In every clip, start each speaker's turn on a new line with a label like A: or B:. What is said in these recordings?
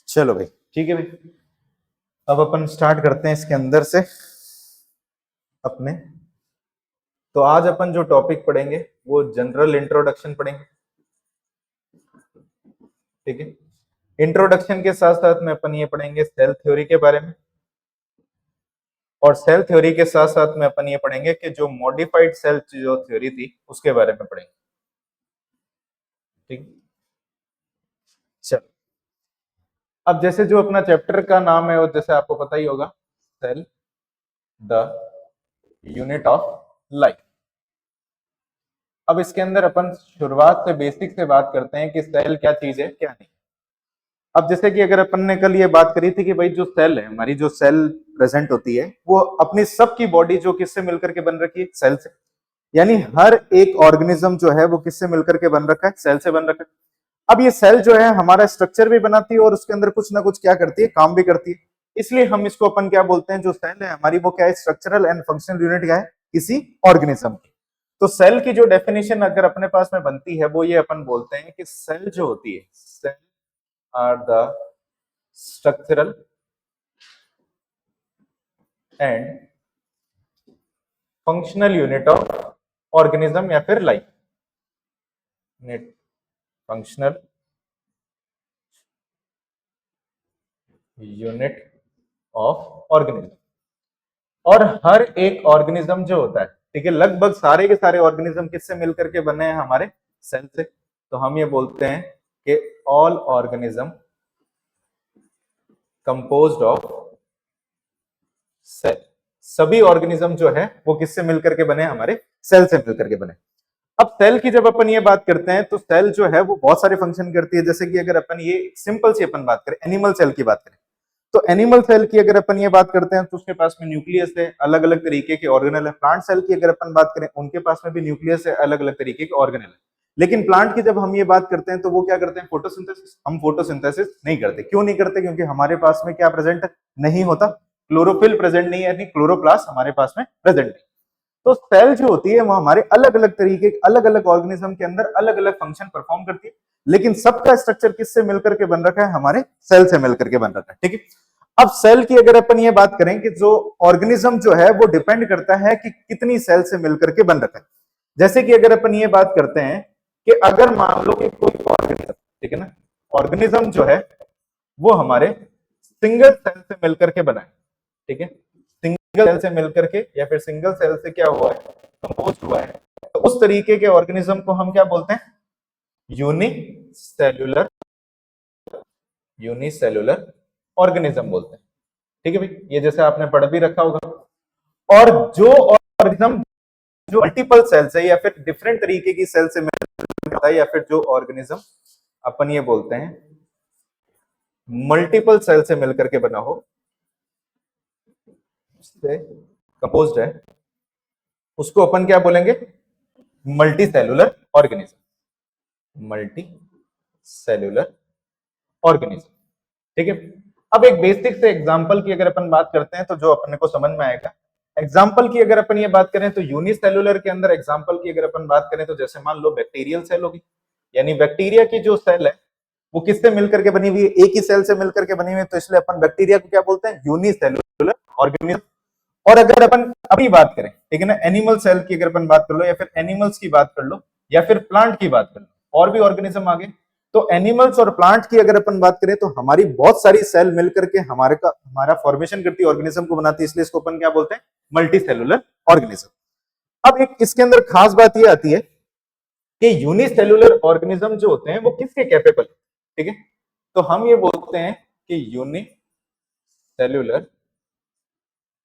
A: चलो भाई, ठीक है भाई। अब अपन स्टार्ट करते हैं इसके अंदर से अपने। तो आज अपन जो टॉपिक पढ़ेंगे वो जनरल इंट्रोडक्शन पढ़ेंगे, ठीक है। इंट्रोडक्शन के साथ साथ में अपन ये पढ़ेंगे सेल थ्योरी के बारे में, और सेल थ्योरी के साथ साथ में अपन ये पढ़ेंगे कि जो मॉडिफाइड सेल जो थ्योरी थी उसके बारे में पढ़ेंगे, ठीक। चलो, अब जैसे जो अपना चैप्टर का नाम है वो जैसे आपको पता ही होगा, cell the unit of life. अब इसके अंदर अपन शुरुआत से बेसिक से बात करते हैं कि सेल क्या चीज है क्या नहीं। अब जैसे कि अगर अपन ने कल ये बात करी थी कि भाई जो सेल है, हमारी जो सेल प्रेजेंट होती है वो अपनी सबकी बॉडी जो किससे मिलकर के बन रखी है, सेल से। यानी हर एक ऑर्गेनिज्म जो है वो किससे मिलकर के बन रखा है, सेल से बन रखा है। अब ये सेल जो है हमारा स्ट्रक्चर भी बनाती है और उसके अंदर कुछ ना कुछ क्या करती है, काम भी करती है। इसलिए हम इसको अपन क्या बोलते हैं, जो सेल है हमारी वो क्या है, स्ट्रक्चरल एंड फंक्शनल यूनिट क्या है, किसी ऑर्गेनिज्म की। तो सेल की जो डेफिनेशन अगर अपने पास में बनती है वो ये अपन बोलते हैं कि सेल जो होती है, cell are the structural and functional unit of organism या फिर life, functional unit of organism. और हर एक ऑर्गेनिज्म जो होता है, ठीक है, लगभग सारे के सारे ऑर्गेनिज्म किससे मिलकर के बने हैं, हमारे सेल से। तो हम ये बोलते हैं कि all organism composed of cell. सभी ऑर्गेनिज्म जो है वो किससे मिलकर के बने, हमारे सेल से मिलकर के बने। अब सेल की जब अपन ये बात करते हैं तो सेल जो है वो बहुत सारे फंक्शन करती है। जैसे कि अगर अपन ये सिंपल सी अपन बात करें, एनिमल सेल की बात करें, तो एनिमल सेल की अगर अपन ये बात करते हैं तो उसके पास में न्यूक्लियस है, अलग अलग तरीके के ऑर्गेनल है। प्लांट सेल की अगर अपन बात करें, उनके पास में भी न्यूक्लियस है, अलग अलग तरीके के ऑर्गेनल है। लेकिन प्लांट की जब हम ये बात करते हैं तो वो क्या करते हैं, फोटोसिंथेसिस। हम फोटोसिंथेसिस नहीं करते। क्यों नहीं करते? क्योंकि हमारे पास में क्या प्रेजेंट नहीं होता, क्लोरोफिल प्रेजेंट नहीं है, यानी क्लोरोप्लास्ट हमारे पास में प्रेजेंट नहीं। तो सेल जो होती है वो हमारे अलग अलग तरीके, अलग अलग ऑर्गेनिज्म के अंदर अलग अलग फंक्शन परफॉर्म करती है, लेकिन सबका स्ट्रक्चर किससे मिलकर के बन रखा है, हमारे सेल से मिलकर के बन रखा है, ठीक है। अब सेल की अगर अपन ये बात करें कि जो ऑर्गेनिज्म जो है वो डिपेंड करता है कि कितनी सेल से मिलकर के बन रखा है। जैसे कि अगर अपन ये बात करते हैं कि अगर मान लो कि कोई ऑर्गेनिज्म, ठीक है ना, ऑर्गेनिज्म जो है वो हमारे सिंगल सेल से मिलकर के बना है, ठीक है, सिंगल सेल से मिलकर के या फिर सिंगल सेल से क्या हुआ है, कंपोज हुआ है, तो उस तरीके के ऑर्गेनिज्म को हम क्या बोलते हैं, यूनिसेल्युलर, यूनिसेल्युलर ऑर्गेनिज्म बोलते हैं, ठीक है भाई। ये जैसे आपने पढ़ भी रखा होगा। और जो ऑर्गेनिज्म जो मल्टीपल सेल से या फिर डिफरेंट तरीके की सेल से मिलता है, या फिर जो ऑर्गेनिज्म अपन ये बोलते हैं मल्टीपल सेल से मिलकर के बना हो, से कंपोज्ड है, उसको अपन क्या बोलेंगे, multi cellular organism, multi cellular organism, ठीक है। अब एक बेसिक से एग्जांपल की अगर अपन बात करते हैं तो जो अपने को समझ में आएगा। एग्जांपल की अगर अपन ये बात करें तो यूनिसेलुलर के अंदर एग्जांपल की अगर अपन बात करें तो जैसे मान लो बैक्टीरियल सेल होगी, यानी बैक्टीरिया की जो सेल है वो किससे मिलकर के बनी हुई है, एक ही सेल से मिलकर के बनी हुई है, तो इसलिए अपन बैक्टीरिया को क्या बोलते हैं, यूनिसेलुलर ऑर्गेनिज्म। और अगर अपन अभी बात करें, ठीक है ना, एनिमल सेल की अगर अपन बात कर लो या फिर एनिमल्स की बात कर लो या फिर प्लांट की बात कर लो, और भी ऑर्गेनिज्म आगे, तो एनिमल्स और प्लांट की अगर अपन बात करें तो हमारी बहुत सारी सेल मिलकर के हमारा फॉर्मेशन करती है, ऑर्गेनिज्म को बनाती है, इसलिए इसको अपन क्या बोलते हैं, मल्टी सेलुलर ऑर्गेनिज्म। अब एक इसके अंदर खास बात यह आती है कि यूनिसेलुलर ऑर्गेनिज्म जो होते हैं वो किसके कैपेबल, ठीक है, तो हम ये बोलते हैं कि unicellular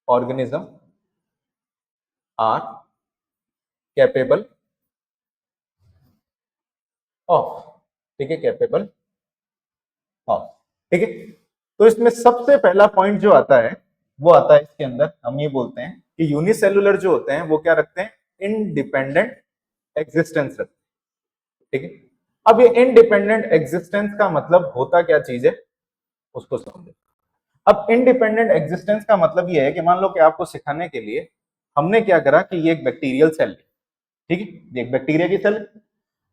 A: organism are capable of, ठीक है, कैपेबल ऑफ, ठीक है। तो इसमें सबसे पहला पॉइंट जो आता है वो आता है इसके अंदर, हम ये बोलते हैं कि यूनिसेलुलर जो होते हैं वो क्या रखते हैं, इंडिपेंडेंट एग्जिस्टेंस रखते हैं, ठीक है। अब ये इंडिपेंडेंट एग्जिस्टेंस का मतलब होता क्या चीज है उसको समझो। अब इंडिपेंडेंट एग्जिस्टेंस का मतलब ये है कि मान लो कि आपको सिखाने के लिए हमने क्या करा कि ये एक बैक्टीरियल सेल है, ठीक है, ये एक बैक्टीरिया की सेल।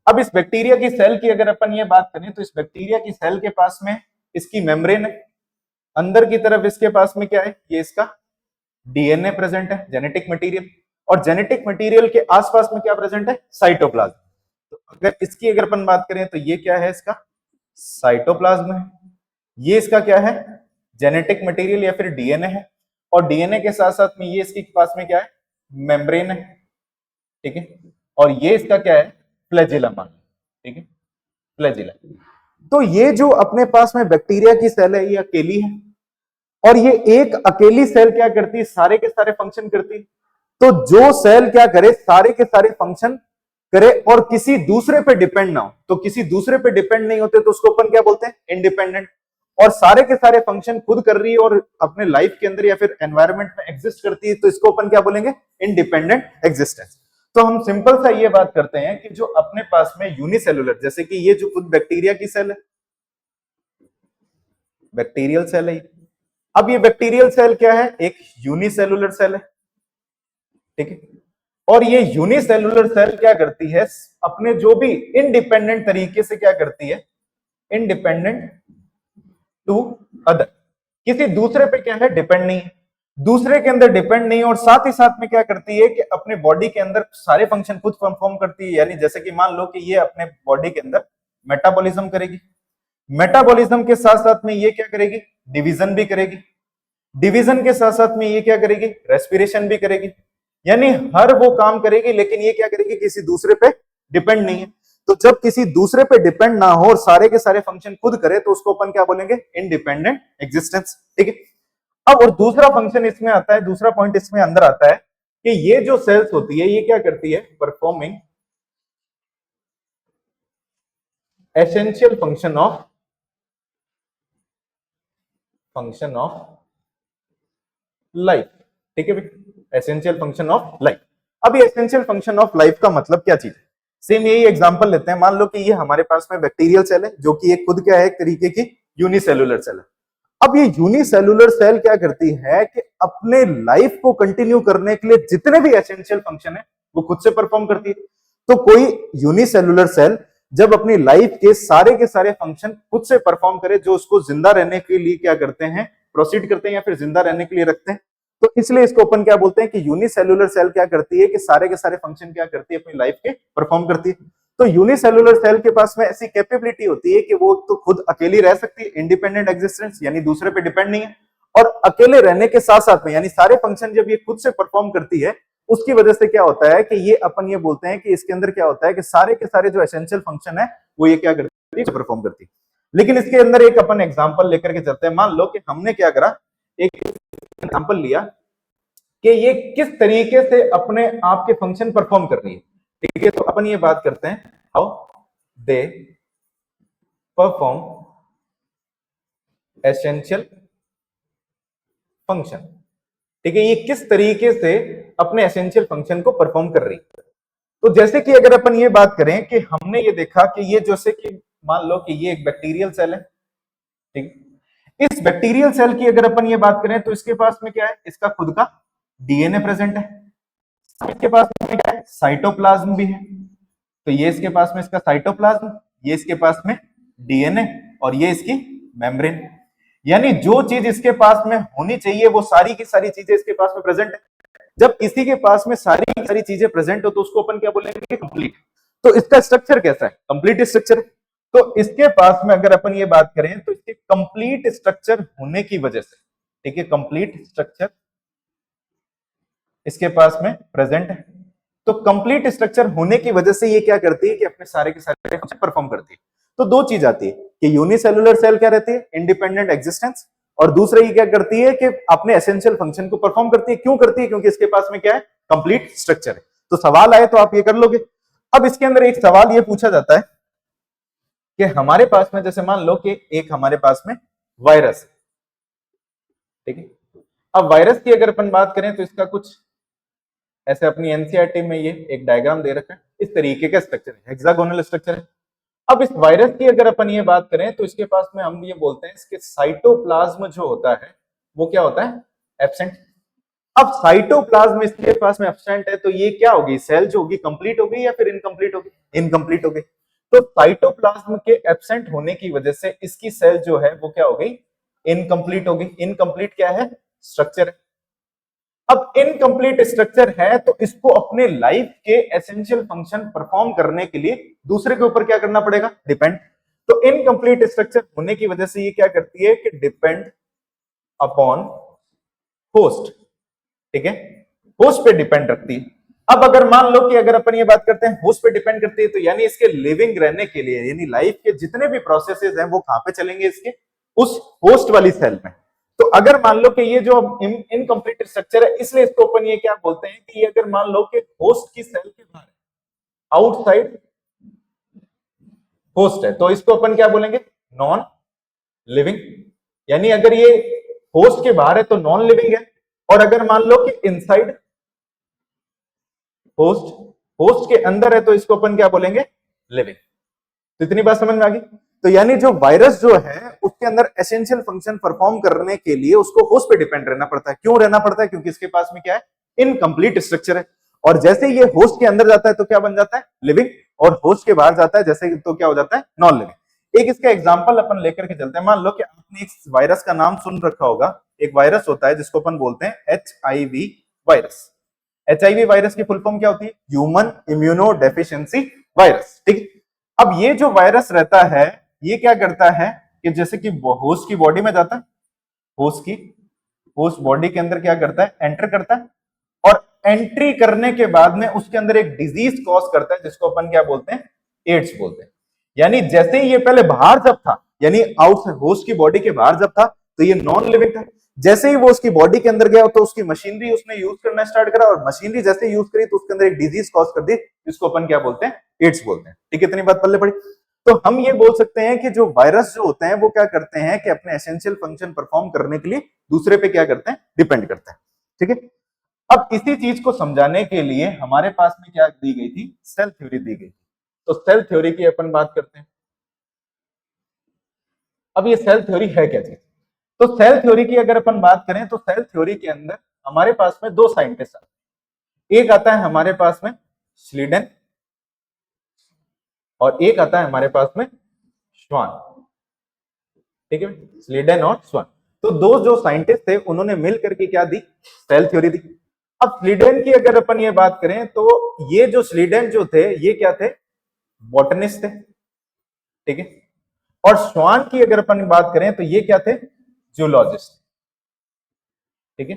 A: अब इस बैक्टीरिया की सेल की अगर अपन ये बात करें तो इस बैक्टीरिया की सेल के पास में इसकी मेम्ब्रेन है, अंदर की तरफ इसके पास में क्या है, ये इसका डीएनए प्रेजेंट है, जेनेटिक मटेरियल, और जेनेटिक मटेरियल के आसपास में क्या प्रेजेंट है, साइटोप्लाज्म। तो अगर इसकी अगर अपन बात करें तो ये क्या है, इसका साइटोप्लाज्म है, ये इसका क्या है, जेनेटिक मटेरियल या फिर डीएनए है, और डीएनए के साथ साथ में ये इसके पास में क्या है, मेम्ब्रेन है, ठीक है, और ये इसका क्या है, फ्लैजिला मान, ठीक है, फ्लैजिला। तो ये जो अपने पास में बैक्टीरिया की सेल है, ये अकेली है, और ये एक अकेली सेल क्या करती है, सारे के सारे फंक्शन करती है। तो जो सेल क्या करे, सारे के सारे फंक्शन करे और किसी दूसरे पे डिपेंड ना हो, तो किसी दूसरे पे डिपेंड नहीं होते तो उसको अपन क्या बोलते हैं, इंडिपेंडेंट। और सारे के सारे फंक्शन खुद कर रही है और अपने लाइफ के अंदर या फिर एनवायरनमेंट में एग्जिस्ट करती है, तो इसको अपन क्या बोलेंगे, इंडिपेंडेंट एग्जिस्टेंस। तो हम सिंपल सा ये बात करते हैं कि जो अपने पास में यूनिसेलुलर, जैसे कि ये जो खुद बैक्टीरिया की सेल है, बैक्टीरियल सेल है, अब ये बैक्टीरियल सेल क्या है, एक यूनिसेलुलर सेल है, ठीक है, और ये यूनिसेलुलर सेल क्या करती है, अपने जो भी इंडिपेंडेंट तरीके से क्या करती है, इंडिपेंडेंट टू अदर, किसी दूसरे पे क्या है, डिपेंड नहीं है, दूसरे के अंदर डिपेंड नहीं, और साथ ही साथ में क्या करती है कि अपने बॉडी के अंदर सारे फंक्शन खुद परफॉर्म करती है। यानी जैसे कि मान लो कि ये अपने बॉडी के अंदर मेटाबॉलिज्म करेगी, मेटाबॉलिज्म के साथ साथ में ये क्या करेगी, डिवीजन भी करेगी, डिवीजन के साथ साथ में ये क्या करेगी, रेस्पिरेशन भी करेगी, यानी हर वो काम करेगी, लेकिन ये क्या करेगी, किसी दूसरे पे डिपेंड नहीं है। तो जब किसी दूसरे पे डिपेंड ना हो और सारे के सारे फंक्शन खुद करे, तो उसको अपन क्या बोलेंगे, इंडिपेंडेंट एग्जिस्टेंस, ठीक है। अब और दूसरा फंक्शन इसमें आता है, दूसरा पॉइंट इसमें अंदर आता है कि ये जो सेल्स होती है, ये क्या करती है, performing essential function of life, ठीक है भाई, एसेंशियल फंक्शन ऑफ लाइफ। अब ये एसेंशियल फंक्शन ऑफ लाइफ का मतलब क्या चीज है, सेम यही एग्जांपल लेते हैं। मान लो कि ये हमारे पास में बैक्टीरियल सेल है, जो कि एक खुद क्या है, एक तरीके की यूनिसेलुलर सेल है। अब ये यूनिसेलुलर सेल क्या करती है कि अपने लाइफ को कंटिन्यू करने के लिए जितने भी एसेंशियल फंक्शन है वो खुद से परफॉर्म करती है। तो कोई यूनिसेलुलर सेल जब अपनी लाइफ के सारे फंक्शन खुद से परफॉर्म करे, जो उसको जिंदा रहने के लिए क्या करते हैं, प्रोसीड करते हैं या फिर जिंदा रहने के लिए रखते हैं, तो इसलिए इसको अपन क्या बोलते हैं कि यूनिसेलुलर सेल क्या करती है कि सारे के सारे फंक्शन क्या करती है, अपनी लाइफ के परफॉर्म करती है। तो यूनिसेलुलर सेल के पास में ऐसी कैपेबिलिटी होती है कि वो तो खुद अकेली रह सकती है, इंडिपेंडेंट एग्जिस्टेंस, यानी दूसरे पे डिपेंड नहीं है, और अकेले रहने के साथ साथ में यानी सारे फंक्शन जब ये खुद से परफॉर्म करती है, उसकी वजह से क्या होता है कि ये अपन ये बोलते हैं कि इसके अंदर क्या होता है कि सारे के सारे जो एसेंशियल फंक्शन है वो ये क्या करती है, परफॉर्म करती है। लेकिन इसके अंदर एक अपन एग्जांपल लेकर के चलते हैं। मान लो कि हमने क्या करा, एक एग्जांपल लिया कि ये किस तरीके से अपने आप के फंक्शन परफॉर्म कर रही है, ठीक है। तो अपन ये बात करते हैं how they perform essential function, ठीक है, ये किस तरीके से अपने एसेंशियल फंक्शन को परफॉर्म कर रही है। तो जैसे कि अगर अपन ये बात करें कि हमने ये देखा कि ये जैसे कि मान लो कि ये एक बैक्टीरियल सेल है, ठीक, इस बैक्टीरियल सेल की अगर अपन ये बात करें तो इसके पास में क्या है, इसका खुद का डीएनए प्रेजेंट है, इसके पास में क्या है, साइटोप्लाज्म भी है। तो ये इसके पास में इसका साइटोप्लाज्म, ये इसके पास में डीएनए, और ये इसकी मेम्ब्रेन, यानी जो चीज इसके पास में होनी चाहिए वो सारी की सारी चीजें इसके पास में प्रेजेंट है। जब किसी के पास में सारी की सारी चीजें प्रेजेंट हो तो उसको अपन क्या बोलेंगे, कंप्लीट। तो इसका स्ट्रक्चर कैसा है, कंप्लीट स्ट्रक्चर। तो इसके पास में अगर अपन ये बात करें तो इसके कंप्लीट स्ट्रक्चर होने की वजह से, ठीक है, कंप्लीट स्ट्रक्चर इसके पास में प्रेजेंट है। तो कंप्लीट स्ट्रक्चर होने की वजह से ये क्या करती है कि अपने सारे के सारे फंक्शन परफॉर्म करती है। तो दो चीज आती है कि यूनिसेलुलर सेल क्या रहती है, इंडिपेंडेंट एग्जिस्टेंस, और दूसरा ये क्या करती है कि अपने एसेंशियल फंक्शन को परफॉर्म करती है। क्यों करती है, क्योंकि इसके पास में क्या है, कंप्लीट स्ट्रक्चर है। तो सवाल आए तो आप ये कर लोगे। अब इसके अंदर एक सवाल ये पूछा जाता है कि हमारे पास में जैसे मान लो कि एक हमारे पास में वायरस, ठीक है। अब वायरस की अगर अपन बात करें तो इसका कुछ ऐसे अपनी एनसीईआरटी में ये एक डायग्राम दे रखा है, इस तरीके का स्ट्रक्चर है, हेक्सागोनल स्ट्रक्चर है। अब इस वायरस की अगर अपन ये बात करें तो इसके पास में हम ये बोलते हैं इसके साइटोप्लाज्म जो होता है वो क्या होता है, एब्सेंट। अब साइटोप्लाज्म इसके पास में एब्सेंट है तो ये क्या होगी, सेल जो होगी कंप्लीट हो गई या फिर इनकम्प्लीट होगी, इनकम्प्लीट हो गई। तो साइटोप्लाज्म के एब्सेंट होने की वजह से इसकी सेल जो है वो क्या हो गई, इनकम्प्लीट हो गई। इनकम्प्लीट क्या है, स्ट्रक्चर है। अब इनकम्प्लीट स्ट्रक्चर है तो इसको अपने लाइफ के एसेंशियल फंक्शन परफॉर्म करने के लिए दूसरे के ऊपर क्या करना पड़ेगा, डिपेंड। तो इनकम्प्लीट स्ट्रक्चर होने की वजह से ये क्या करती है कि डिपेंड अपॉन होस्ट, ठीक है, होस्ट पे डिपेंड रखती है। अब अगर मान लो कि अगर अपन ये बात करते हैं होस्ट पे डिपेंड करती है, तो यानी इसके लिविंग रहने के लिए, यानी लाइफ के जितने भी प्रोसेसेस हैं वो कहां पे चलेंगे, इसके उस होस्ट वाली सेल में। तो अगर मान लो कि ये जो इनकम्प्लीट स्ट्रक्चर है, इसलिए इसको अपन ये क्या बोलते हैं कि अगर मान लो कि होस्ट की सेल के बाहर आउटसाइड होस्ट है, तो इसको अपन क्या बोलेंगे, नॉन लिविंग। यानी अगर ये होस्ट के बाहर है तो नॉन लिविंग है, और अगर मान लो कि इनसाइड होस्ट, होस्ट के अंदर है, तो इसको अपन क्या बोलेंगे, लिविंग। तो इतनी बात समझ में आ गई। तो यानी जो वायरस जो है उसके अंदर एसेंशियल फंक्शन परफॉर्म करने के लिए उसको होस्ट पे डिपेंड रहना पड़ता है। क्यों रहना पड़ता है, क्योंकि इसके पास में क्या है, इनकम्प्लीट स्ट्रक्चर है। और जैसे ये होस्ट के अंदर जाता है तो क्या बन जाता है, लिविंग, और होस्ट के बाहर जाता है जैसे तो क्या हो जाता है, नॉन लिविंग। एक इसका एग्जांपल अपन लेकर के चलते हैं। मान लो कि आपने एक वायरस का नाम सुन रखा होगा, एक वायरस होता है जिसको अपन बोलते हैं HIV वायरस। HIV वायरस की फुल फॉर्म क्या होती है, ह्यूमन इम्यूनो डेफिशिएंसी वायरस, ठीक। अब ये जो वायरस रहता है ये क्या करता है कि जैसे कि होस्ट की बॉडी में जाता है, होस्ट बॉडी के अंदर क्या करता है, एंटर करता है, और एंट्री करने के बाद में उसके अंदर एक डिजीज कॉज करता है जिसको अपन क्या बोलते हैं, एड्स बोलते हैं। यानी जैसे ही ये पहले बाहर जब था, यानी आउट होस्ट की बॉडी के बाहर जब था, तो ये नॉन लिविंग था। जैसे ही वो उसकी बॉडी के अंदर गया तो उसकी मशीनरी उसने यूज करना स्टार्ट करा, और मशीनरी जैसे यूज करी तो उसके अंदर एक डिजीज कॉज कर दी जिसको अपन क्या बोलते हैं, एड्स बोलते हैं, ठीक है। इतनी बात पल्ले पड़ी। तो हम ये बोल सकते हैं कि जो वायरस जो होते हैं वो क्या करते हैं कि अपने एसेंशियल फंक्शन परफॉर्म करने के लिए दूसरे पे क्या करते हैं, डिपेंड करते हैं, ठीक है। अब इसी चीज को समझाने के लिए हमारे पास में क्या दी गई थी, सेल थ्योरी दी गई थी। तो सेल थ्योरी की अपन बात करते हैं। अब ये सेल थ्योरी है क्या चीज, तो सेल थ्योरी की अगर अपन बात करें तो सेल थ्योरी के अंदर हमारे पास में दो साइंटिस्ट आते हैं। एक आता है हमारे पास में श्लीडेन, और एक आता है हमारे पास में श्वान, ठीक है, स्लीडन और स्वान। तो दो जो साइंटिस्ट थे उन्होंने मिल करके क्या दी, सेल थ्योरी दी। अब स्लीडन की अगर अपन ये बात करें तो ये जो स्लीडन जो थे ये क्या थे, बॉटनिस्ट थे, ठीक है। और श्वान की अगर अपन बात करें तो ये क्या थे, जूलॉजिस्ट, ठीक है,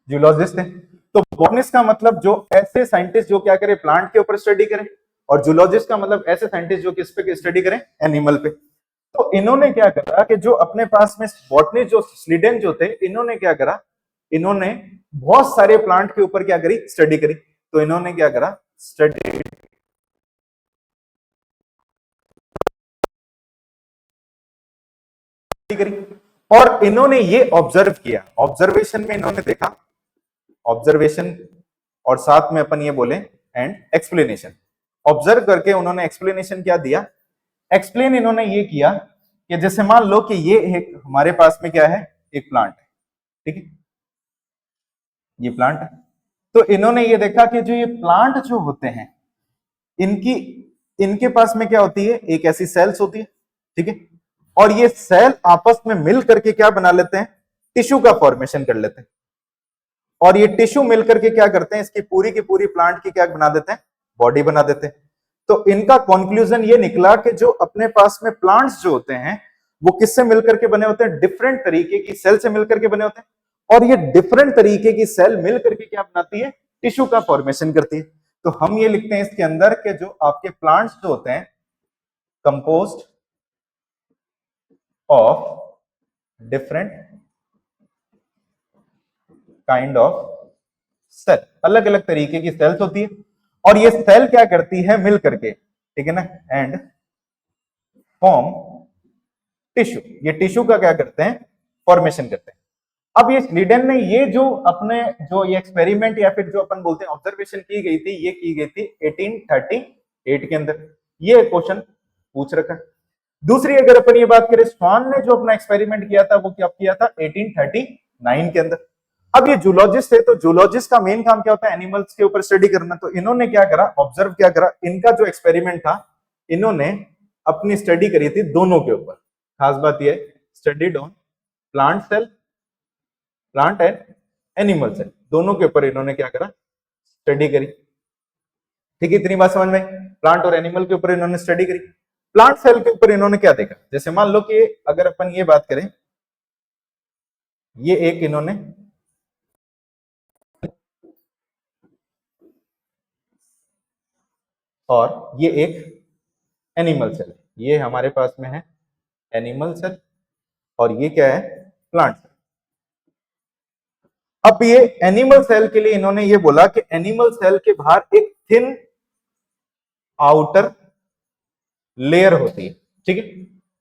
A: जूलॉजिस्ट थे। तो बॉटनिस्ट का मतलब जो ऐसे साइंटिस्ट जो क्या करे, प्लांट के ऊपर स्टडी करें, और जूलॉजिस्ट का मतलब ऐसे साइंटिस्ट जो किस पे स्टडी करें, एनिमल पे। तो इन्होंने क्या करा कि जो अपने पास में बॉटनिस्ट जो स्लीडन जो थे, इन्होंने क्या करा, इन्होंने बहुत सारे प्लांट के ऊपर क्या करी, स्टडी करी। तो इन्होंने क्या करा, स्टडी करी, और इन्होंने ये ऑब्जर्व किया। ऑब्जर्वेशन में इन्होंने देखा, ऑब्जर्वेशन और साथ में अपन ये बोले एंड एक्सप्लेनेशन। ऑब्जर्व करके उन्होंने एक्सप्लेनेशन क्या दिया, एक्सप्लेन इन्होंने ये किया कि जैसे मान लो कि ये एक हमारे पास में क्या है, एक प्लांट है, ठीक है, ये प्लांट है। तो इन्होंने ये देखा कि जो ये प्लांट जो होते हैं इनकी इनके पास में क्या होती है, एक ऐसी सेल्स होती है, ठीक है, और ये सेल आपस में मिल करके क्या बना लेते हैं, टिश्यू का फॉर्मेशन कर लेते हैं। और ये टिश्यू मिलकर के क्या करते हैं, इसकी पूरी की पूरी प्लांट की क्या बना देते हैं, बॉडी बना देते हैं। तो इनका कंक्लूजन ये निकला कि जो अपने पास में प्लांट्स जो होते हैं वो किससे मिलकर के बने होते हैं, डिफरेंट तरीके की सेल से मिलकर के बने होते हैं। और ये डिफरेंट तरीके की सेल मिलकर के क्या बनाती है, टिश्यू का फॉर्मेशन करती है। तो हम ये लिखते हैं इसके अंदर के जो आपके प्लांट्स जो होते हैं, composed of different kind of cell, अलग अलग तरीके की सेल्स होती है। और ये सेल क्या करती है, मिल करके, ठीक है ना, एंड फॉर्म टिश्यू। ये टिश्यू का क्या करते हैं, फॉर्मेशन करते हैं। अब ये स्लीडन ने ये जो अपने जो ये एक्सपेरिमेंट या फिर जो अपन बोलते हैं ऑब्जर्वेशन की गई थी, ये की गई थी 1838 के अंदर। ये क्वेश्चन पूछ रखा है। दूसरी अगर अपन ये बात करें, स्वान ने जो अपना एक्सपेरिमेंट किया था वो क्या किया था, 1839 के अंदर। अब ये जूलॉजिस्ट है, तो जूलॉजिस्ट का मेन काम क्या होता है, एनिमल्स के ऊपर स्टडी करना। तो इन्होंने क्या करा, ऑब्जर्व क्या करा, इनका जो एक्सपेरिमेंट था इन्होंने अपनी स्टडी करी थी दोनों के ऊपर। खास बात यह studied on plant cell, plant and animal cell, दोनों के ऊपर इन्होंने क्या करा, स्टडी करी। ठीक है, इतनी बात समझ में। प्लांट और एनिमल के ऊपर इन्होंने स्टडी करी। प्लांट सेल के ऊपर इन्होंने क्या देखा, जैसे मान लो कि अगर अपन ये बात करें, ये एक इन्होंने और ये एक एनिमल सेल, ये हमारे पास में है एनिमल सेल और ये क्या है, प्लांट सेल। अब ये एनिमल सेल के लिए इन्होंने ये बोला कि एनिमल सेल के बाहर एक थिन आउटर लेयर होती है। ठीक है,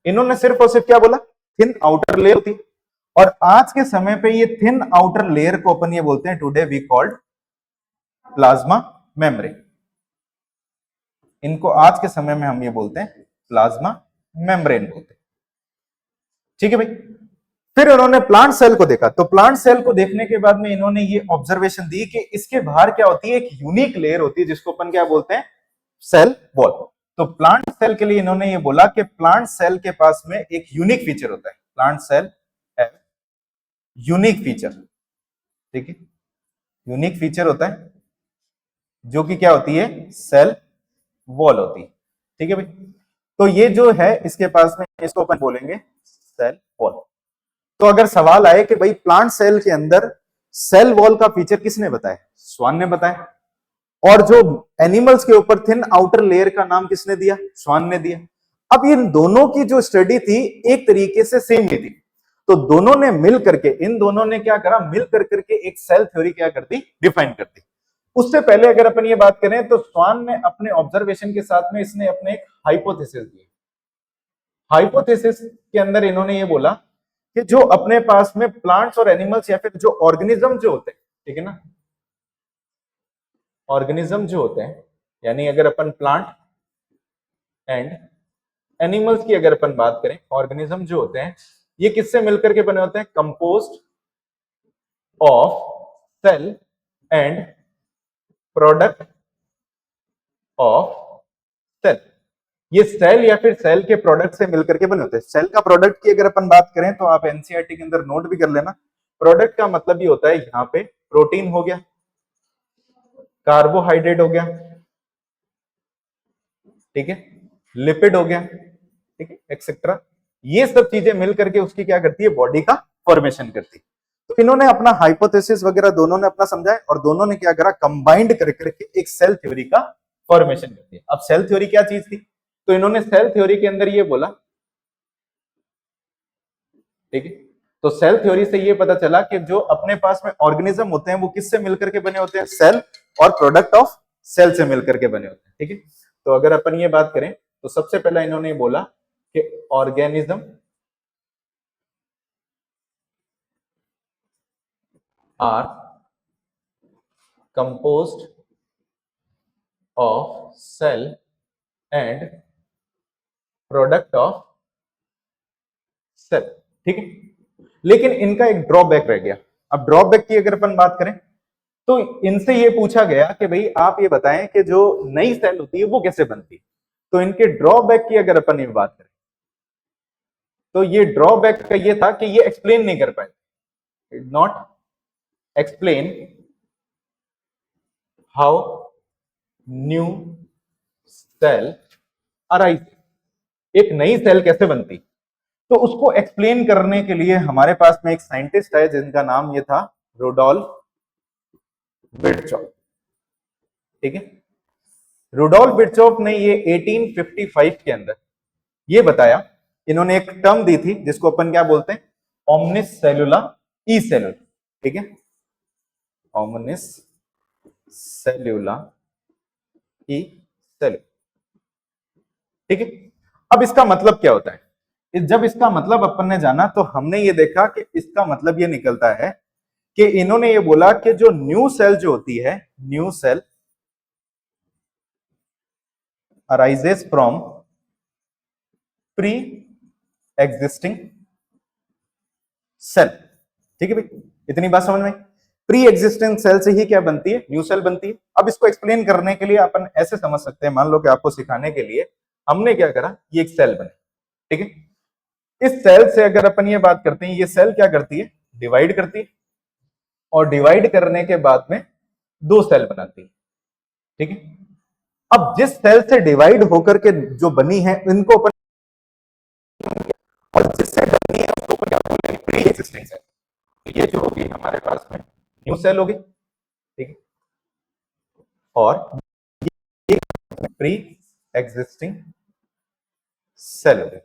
A: इन्होंने सिर्फ और सिर्फ क्या बोला, थिन आउटर लेयर होती है। और आज के समय पे ये थिन आउटर लेयर को अपन ये बोलते हैं, today we called plasma membrane. इनको आज के समय में हम ये बोलते हैं प्लाज्मा मेम्ब्रेन बोलते हैं। ठीक है भाई। फिर उन्होंने प्लांट सेल को देखा, तो प्लांट सेल को देखने के बाद में इन्होंने ये ऑब्जर्वेशन दी कि इसके बाहर क्या होती है, एक यूनिक लेयर होती है जिसको अपन क्या बोलते हैं, सेल वॉल। तो प्लांट सेल के लिए इन्होंने ये बोला कि प्लांट सेल के पास में एक यूनिक फीचर होता है, प्लांट सेल है यूनिक फीचर। ठीक है, यूनिक फीचर होता है जो कि क्या होती है, सेल वॉल होती है। ठीक है भाई। तो ये जो है इसके पास में, इसको अपन बोलेंगे सेल वॉल। तो अगर सवाल आए कि भाई प्लांट सेल के अंदर सेल वॉल का फीचर किसने बताया, स्वान ने बताया, और जो एनिमल्स के ऊपर थिन आउटर लेयर का नाम किसने दिया, स्वान ने दिया। अब इन दोनों की जो स्टडी थी एक तरीके से सेम ही थी, तो दोनों ने मिल करके, इन दोनों ने क्या करा, मिल करके एक सेल थ्योरी क्या कर दी, डिफाइन कर दी। उससे पहले अगर अपन ये बात करें तो स्वान ने अपने ऑब्जर्वेशन के साथ में इसने अपने एक हाइपोथेसिस दी। हाइपोथेसिस के अंदर इन्होंने ये बोला कि जो अपने पास में प्लांट्स और एनिमल्स या फिर जो ऑर्गेनिज्म जो होते हैं, ठीक है ना, ऑर्गेनिज्म जो होते हैं, यानी अगर अपन प्लांट एंड एनिमल्स की अगर अपन बात करें, ऑर्गेनिज्म जो होते हैं ये किससे मिलकर के बने होते हैं, composed of cell and product of cell. ये सेल या फिर सेल के प्रोडक्ट से मिलकर के बने होते हैं। सेल का प्रोडक्ट की अगर अपन बात करें तो आप एनसीईआरटी के अंदर नोट भी कर लेना, प्रोडक्ट का मतलब ये होता है, यहां पे प्रोटीन हो गया, कार्बोहाइड्रेट हो गया, ठीक है, लिपिड हो गया, ठीक है, एक्सेट्रा। ये सब चीजें मिलकर के उसकी क्या करती है, बॉडी का फॉर्मेशन करती है। तो इन्होंने अपना हाइपोथेसिस वगैरह दोनों ने अपना समझाया और दोनों ने क्या करा, कंबाइंड करके एक सेल थ्योरी का फॉर्मेशन कर दिया। अब सेल थ्योरी क्या चीज थी, तो इन्होंने सेल थ्योरी के अंदर ये बोला, ठीक है, तो सेल थ्योरी से ये पता चला कि जो अपने पास में ऑर्गेनिज्म होते हैं वो किससे मिलकर के बने होते हैं, सेल और प्रोडक्ट ऑफ सेल से मिलकर के बने होते हैं। ठीक है, तो अगर अपन ये बात करें तो सबसे पहला इन्होंने बोला कि organism are composed of cell and product of cell. ठीक है, लेकिन इनका एक ड्रॉबैक रह गया। अब ड्रॉबैक की अगर अपन बात करें तो इनसे ये पूछा गया कि भाई आप ये बताएं कि जो नई सेल होती है वो कैसे बनती है। तो इनके ड्रॉबैक की अगर अपन ये बात करें तो ये ड्रॉबैक का ये था कि ये एक्सप्लेन नहीं कर पाए, not explain how new cell arise, एक नई सेल कैसे बनती। तो उसको एक्सप्लेन करने के लिए हमारे पास में एक साइंटिस्ट है जिनका नाम ये था रुडोल्फ विर्चॉफ। ठीक है, रुडोल्फ विर्चॉफ ने ये 1855 के अंदर ये बताया, इन्होंने एक टर्म दी थी जिसको अपन क्या बोलते हैं, ओमनिस सेलुला ई सेलुला। ठीक है, ओमनिस सेलुला ई सेलुला। ठीक है, अब इसका मतलब क्या होता है, जब इसका मतलब अपन ने जाना तो हमने ये देखा कि इसका मतलब ये निकलता है कि इन्होंने ये बोला कि जो न्यू सेल जो होती है, new cell arises from pre existing cell. ठीक है भाई, इतनी बात समझ में, प्री एग्जिस्टिंग सेल से ही क्या बनती है, न्यू सेल बनती है। अब इसको एक्सप्लेन करने के लिए अपन ऐसे समझ सकते हैं, मान लो कि आपको सिखाने के लिए हमने क्या करा, ये एक सेल बने, ठीक है। इस सेल से अगर अपन ये बात करते हैं, ये सेल क्या करती है, डिवाइड करती है, और डिवाइड करने के बाद में दो सेल बनाती है, ठीक है। अब जिस सेल से डिवाइड होकर के जो बनी है, इनको अपन, और जिससे बनी है उसको अपन क्या बोलते हैं, प्री एग्जिस्टिंग सेल। तो ये जो होगी हमारे पास में न्यू सेल होगी, ठीक है, और ये प्री एग्जिस्टिंग सेल होगी,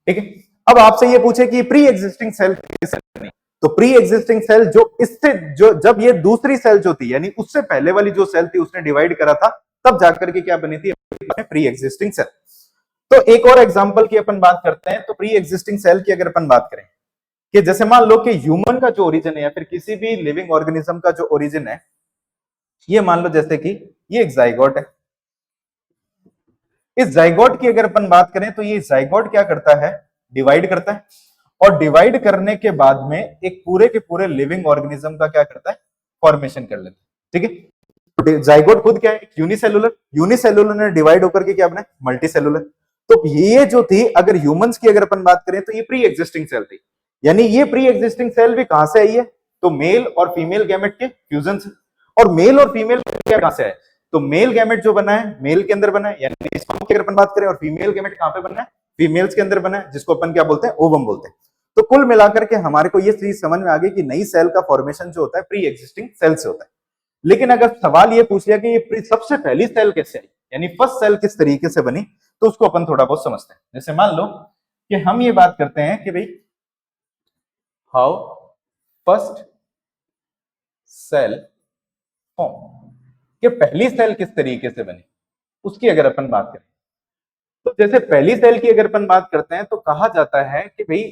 A: ठीक है। अब आपसे ये पूछे कि प्री एग्जिस्टिंग सेल किस सेल बनी, तो प्री एग्जिस्टिंग सेल जो इससे, जो जब ये दूसरी सेल जो थी, यानी उससे पहले वाली जो सेल थी उसने डिवाइड करा था, तब जाकर के क्या बनी थी, प्री एग्जिस्टिंग सेल। तो एक और एग्जांपल की अपन बात करते हैं। तो प्री एग्जिस्टिंग सेल की अगर अपन बात करें कि जैसे मान लो कि ह्यूमन का जो ओरिजिन है या फिर किसी भी लिविंग ऑर्गेनिज्म का जो ओरिजिन है, ये मान लो जैसे कि ये एक जाइगोट है। इस जाइगोट की अगर अपन बात करें तो ये जाइगोट क्या करता है, डिवाइड करता है, और डिवाइड करने के बाद में एक पूरे के पूरे लिविंग ऑर्गेनिज्म का क्या करता है, फॉर्मेशन कर लेता है, ठीक है। जाइगोट खुद क्या है, यूनिसेलुलर, यूनिसेलुलर ने डिवाइड होकर के क्या बना, मल्टीसेलुलर। तो ये जो थी, अगर ह्यूमंस की अगर अपन बात करें तो ये प्री एग्जिस्टिंग सेल थी, यानी ये प्री एग्जिस्टिंग सेल भी कहां से आई है, तो मेल और फीमेल गैमेट के फ्यूजन से। और मेल और फीमेल क्या कहां से है, तो मेल गैमेट जो बना है मेल के अंदर बना है, यानी इसको अगर अपन बात करें, और फीमेल गैमेट कहां पे बना है, फीमेल्स के अंदर बना है, जिसको अपन क्या बोलते हैं, ओवम बोलते हैं। तो कुल मिलाकर के हमारे को ये चीज समझ में आ गई कि नई सेल का फॉर्मेशन जो होता है प्री एग्जिस्टिंग सेल से होता है। लेकिन अगर सवाल ये पूछ लिया कि ये सबसे पहली सेल कैसे आई, यानी फर्स्ट सेल किस तरीके से बनी, तो उसको अपन थोड़ा बहुत समझते हैं। जैसे मान लो कि हम ये बात करते हैं कि भाई हाउ फर्स्ट सेल फॉर्म, कि पहली सेल किस तरीके से बनी, उसकी अगर अपन बात करें तो जैसे पहली सेल की अगर अपन बात करते हैं तो कहा जाता है कि भाई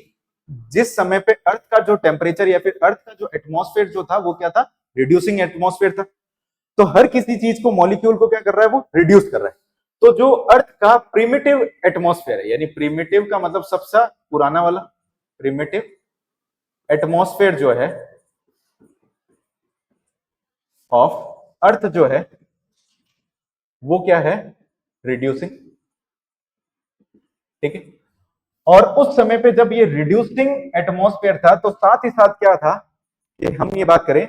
A: जिस समय पे अर्थ का जो टेम्परेचर या फिर अर्थ का जो एटमॉस्फेयर जो था वो क्या था, रिड्यूसिंग एटमॉस्फेयर था। तो हर किसी चीज को, मॉलिक्यूल को क्या कर रहा है, वो रिड्यूस कर रहा है। तो जो अर्थ का प्रिमिटिव एटमॉस्फेयर है, यानी प्रिमिटिव का मतलब सबसे पुराना वाला, प्रिमिटिव एटमॉस्फेयर जो है ऑफ अर्थ जो है वो क्या है, रिड्यूसिंग, ठीक है। और उस समय पे जब ये रिड्यूसिंग एटमॉस्फेयर था तो साथ ही साथ क्या था कि हम ये बात करें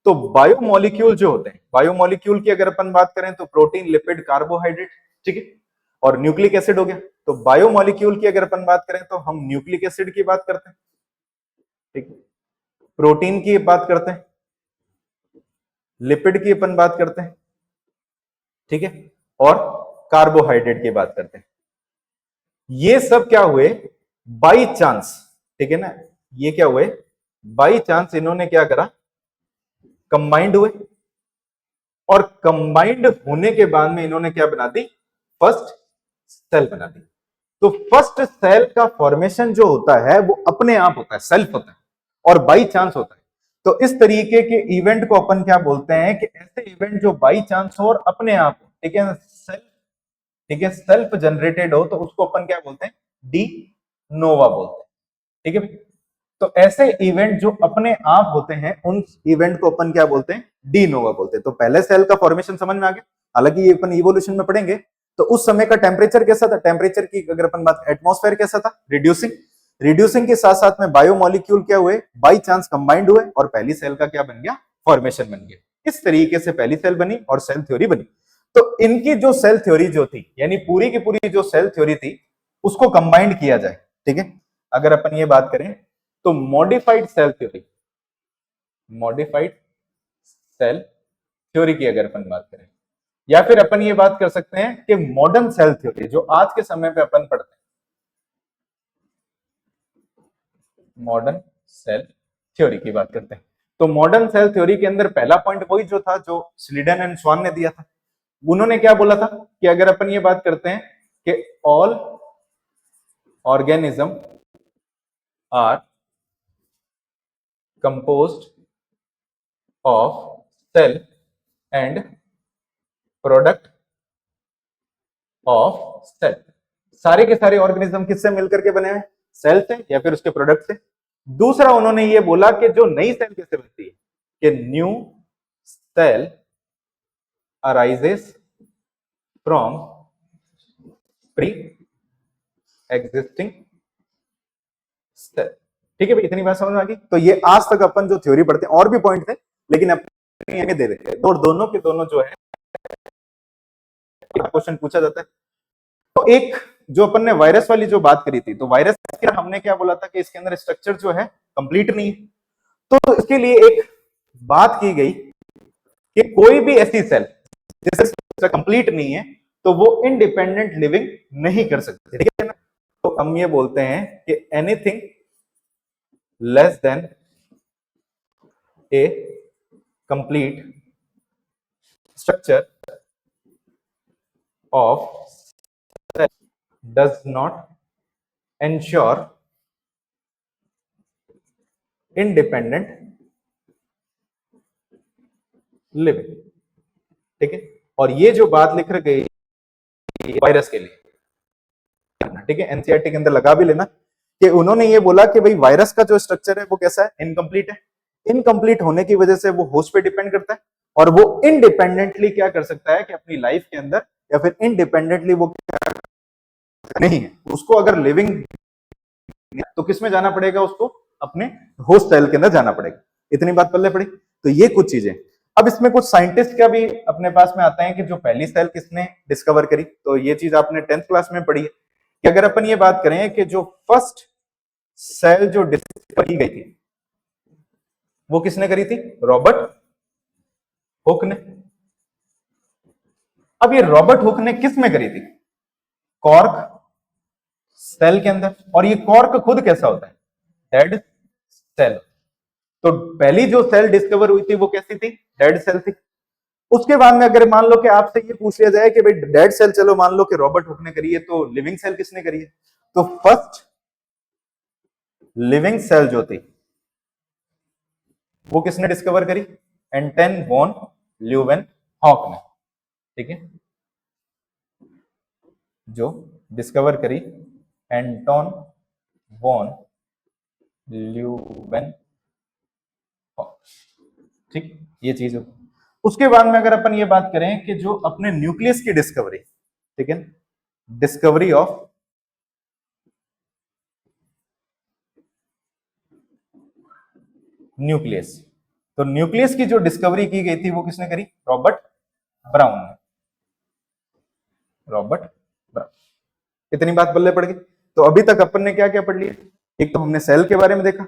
A: तो बायोमोलिक्यूल जो होते हैं, बायोमोलिक्यूल की अगर अपन बात करें तो प्रोटीन, लिपिड, कार्बोहाइड्रेट, ठीक है, और न्यूक्लिक एसिड हो गया। तो बायोमोलिक्यूल की अगर अपन बात करें तो हम न्यूक्लिक एसिड की बात करते हैं, ठीक है, प्रोटीन की बात करते हैं, लिपिड की अपन बात करते हैं, ठीक है, और कार्बोहाइड्रेट की बात करते हैं। ये सब क्या हुए, बाई चांस, ठीक है ना, ये क्या हुए, बाई चांस इन्होंने क्या करा, कंबाइंड हुए, और कंबाइंड होने के बाद में इन्होंने क्या बना दी, फर्स्ट सेल बना दी। तो फर्स्ट सेल का फॉर्मेशन जो होता है वो अपने आप होता है, सेल्फ होता है, और बाई चांस होता है। तो इस तरीके के इवेंट को अपन क्या बोलते हैं कि ऐसे इवेंट जो बाई चांस हो और अपने आप हो, ठीक है, सेल्फ, ठीक है, सेल्फ जनरेटेड हो, तो उसको अपन क्या बोलते हैं, डी नोवा बोलते हैं, ठीक है। तो ऐसे इवेंट जो अपने आप होते हैं उन इवेंट को अपन क्या बोलते हैं, डी नोवा बोलते हैं। तो पहले सेल का फॉर्मेशन समझ में आ गया। हालांकि ये अपन इवोल्यूशन में पढ़ेंगे। तो उस समय का टेम्परेचर कैसा था, टेम्परेचर की अगर अपन बात, एटमॉस्फेयर कैसा था, रिड्यूसिंग, रिड्यूसिंग के साथ साथ में बायोमोलिक्यूल क्या हुए, बाई चांस कंबाइंड हुए, और पहली सेल का क्या बन गया, फॉर्मेशन बन गया। इस तरीके से पहली सेल बनी और सेल थ्योरी बनी। तो इनकी जो सेल थ्योरी जो थी, यानी पूरी की पूरी जो सेल थ्योरी थी उसको कंबाइंड किया जाए, ठीक है। अगर अपन ये बात करें तो modified cell theory, modified cell theory की अगर अपन बात करें, या फिर अपन ये बात कर सकते हैं कि मॉडर्न सेल थ्योरी जो आज के समय पे अपन पढ़ते हैं, मॉडर्न सेल थ्योरी की बात करते हैं। तो मॉडर्न सेल थ्योरी के अंदर पहला पॉइंट वही जो था जो स्लीडन एंड स्वान ने दिया था। उन्होंने क्या बोला था कि अगर अपन ये बात करते हैं कि all organism are composed of cell and product of cell. सारे के सारे ऑर्गेनिज्म किससे मिलकर के बने हैं, सेल से या फिर उसके प्रोडक्ट से। दूसरा उन्होंने ये बोला कि जो नई सेल कैसे बनती है, कि new cell arises from pre existing cell. ठीक है भाई, इतनी बात समझ में आ गई। तो ये आज तक अपन जो थ्योरी पढ़ते हैं, और भी पॉइंट थे लेकिन अपने यहाँ दे देते हैं, और दोनों के दोनों जो है क्वेश्चन पूछा जाता है। तो एक जो अपन ने वायरस वाली जो बात करी थी, तो वायरस के हमने क्या बोला था कि इसके अंदर स्ट्रक्चर जो है कंप्लीट नहीं है। तो इसके लिए एक बात की गई कि कोई भी ऐसी सेल जिससे कंप्लीट नहीं है तो वो इंडिपेंडेंट लिविंग नहीं कर सकते, ठीक है ना। तो हम ये बोलते हैं कि anything less then A complete structure of cell does not ensure independent living, ठीक है। और ये जो बात लिख गई वायरस के लिए, ठीक है, एनसीईआरटी के अंदर लगा भी लेना कि उन्होंने ये बोला कि भाई वायरस का जो स्ट्रक्चर है वो कैसा है, इनकम्प्लीट है। इनकम्प्लीट होने की वजह से वो होस्ट पे डिपेंड करता है और वो इंडिपेंडेंटली क्या कर सकता है कि अपनी लाइफ के अंदर, या फिर इंडिपेंडेंटली वो क्या नहीं है, उसको अगर लिविंग तो किस में जाना पड़ेगा, उसको अपने होस्ट सेल के अंदर जाना पड़ेगा। इतनी बात पल्ले पड़ी। तो ये कुछ चीजें। अब इसमें कुछ साइंटिस्ट का भी अपने पास में आता है कि जो पहली सेल किसने डिस्कवर करी, तो ये चीज आपने 10th क्लास में पढ़ी है कि अगर अपन ये बात करें कि जो फर्स्ट सेल जो डिस्कवर की गई थी वो किसने करी थी, रॉबर्ट हुक ने। अब ये रॉबर्ट हुक ने किस में करी थी, कॉर्क सेल के अंदर। और ये कॉर्क खुद कैसा होता है, डेड सेल। तो पहली जो सेल डिस्कवर हुई थी वो कैसी थी, डेड सेल थी। उसके बाद में अगर मान लो कि आपसे ये पूछ लिया जाए कि भाई डेड सेल चलो मान लो कि रॉबर्ट हुक ने करी है, तो लिविंग सेल किसने करी है, तो फर्स्ट लिविंग सेल जो थी वो किसने डिस्कवर करी, एंटन वॉन ल्यूवेनहॉक ने, ठीक है, जो डिस्कवर करी एंटोन वॉन ल्यूवेनहॉक, ठीक, ये चीज हो। उसके बाद में अगर अपन ये बात करें कि जो अपने न्यूक्लियस की डिस्कवरी, ठीक है, डिस्कवरी ऑफ न्यूक्लियस, तो न्यूक्लियस की जो डिस्कवरी की गई थी वो किसने करी, रॉबर्ट ब्राउन ने, रॉबर्ट ब्राउन। इतनी बात बल्ले पड़ गई। तो अभी तक अपन ने क्या क्या पढ़ लिया, एक तो हमने सेल के बारे में देखा,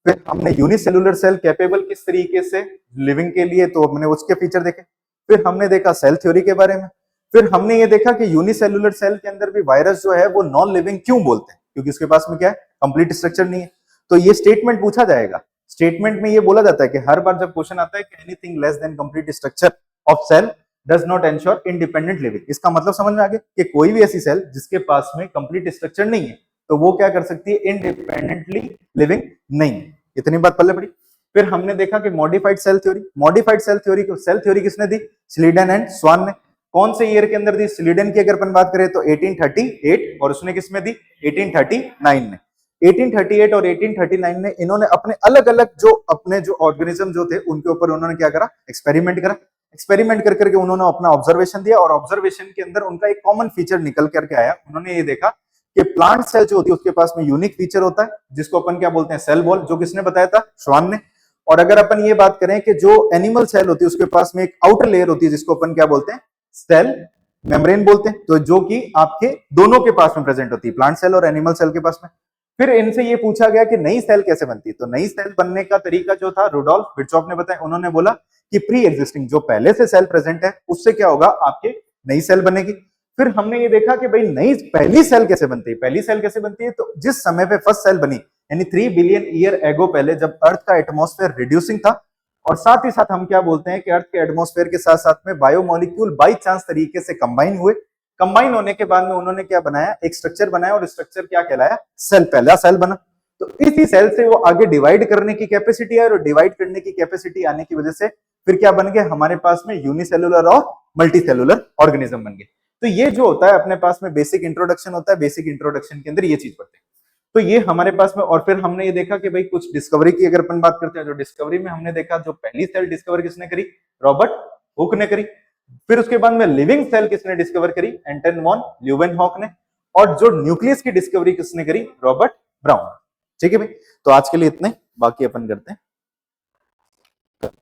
A: फिर हमने यूनिसेलुलर सेल कैपेबल किस तरीके से लिविंग के लिए, तो हमने उसके फीचर देखे। फिर हमने देखा सेल थ्योरी के बारे में। फिर हमने ये देखा कि यूनिसेलुलर सेल के अंदर भी वायरस जो है वो नॉन लिविंग क्यों बोलते हैं, क्योंकि उसके पास में क्या है, कंप्लीट स्ट्रक्चर नहीं है। तो ये स्टेटमेंट पूछा जाएगा। स्टेटमेंट में ये बोला जाता है कि हर बार जब क्वेश्चन आता है कि anything less than complete structure of cell does not ensure independent living, इसका मतलब समझ में आ गया कि कोई भी ऐसी सेल जिसके पास में कंप्लीट स्ट्रक्चर नहीं है तो वो क्या कर सकती है, इंडिपेंडेंटली लिविंग नहीं है। इतनी बात पल्ले पड़ी। फिर हमने देखा कि modified cell theory, modified cell theory को सेल थ्योरी किसने दी, स्लीडन एंड स्वान ने। कौन से ईयर के अंदर दी, स्लीडन की अगर अपन बात करें तो 1838, और उसने किसमें दी, 1839 में। 1838 और 1839 में इन्होंने अपने अलग अलग जो अपने जो ऑर्गेनिज्म जो थे उनके ऊपर उन्होंने क्या करा, एक्सपेरिमेंट करा। एक्सपेरिमेंट कर करके उन्होंने अपना ऑब्जर्वेशन दिया, और ऑब्जर्वेशन के अंदर उनका एक कॉमन फीचर निकल करके आया। उन्होंने ये देखा कि प्लांट सेल जो होती है उसके पास में यूनिक फीचर होता है जिसको अपन क्या बोलते हैं, सेल वॉल, जो किसने बताया था, श्वान ने। और अगर अपन ये बात करें कि जो एनिमल सेल होती है उसके पास में एक आउटर लेयर होती है जिसको अपन क्या बोलते हैं, सेल मेम्ब्रेन बोलते हैं, तो जो कि आपके दोनों के पास में प्रेजेंट होती है, प्लांट सेल और एनिमल सेल के पास में। फिर इनसे ये पूछा गया कि नई सेल कैसे बनती है, तो नई सेल बनने का तरीका जो था रुडोल्फ विर्चॉफ ने बताया। उन्होंने बोला कि प्री एग्जिस्टिंग जो पहले से सेल प्रेजेंट है उससे क्या होगा, आपके नई सेल बनेगी। फिर हमने ये देखा कि भाई नई पहली सेल कैसे बनती है, पहली सेल कैसे बनती है, तो जिस समय पे फर्स्ट सेल बनी यानी 3 बिलियन ईयर एगो पहले, जब अर्थ का एटमॉस्फेयर रिड्यूसिंग था, और साथ ही साथ हम क्या बोलते हैं कि अर्थ के एटमॉस्फेयर के साथ साथ में बायोमोलिक्यूल बाई चांस तरीके से कंबाइन हुए। कंबाइन होने के बाद में उन्होंने क्या बनाया, एक स्ट्रक्चर बनाया, और स्ट्रक्चर क्या कहलाया, सेल, पहला सेल बना। तो इसी सेल से वो आगे डिवाइड करने की कैपेसिटी है, और डिवाइड करने की कैपेसिटी आने की वजह से फिर क्या बन गया, हमारे पास में यूनिसेलुलर और मल्टीसेलुलर ऑर्गेनिज्म बन गए। तो ये जो होता है अपने पास में बेसिक इंट्रोडक्शन होता है, बेसिक इंट्रोडक्शन के अंदर ये चीज पढ़ते हैं। तो ये हमारे पास में, और फिर हमने ये देखा कि भाई कुछ डिस्कवरी की अगर अपन बात करते हैं, जो डिस्कवरी में हमने देखा जो पहली सेल डिस्कवर किसने करी, रॉबर्ट हुक ने करी। फिर उसके बाद में लिविंग सेल किसने डिस्कवर करी, एंटन वॉन ल्यूवेनहॉक ने। और जो न्यूक्लियस की डिस्कवरी किसने करी? Robert brown. ठीक है भाई, तो आज के लिए इतने, बाकी अपन करते हैं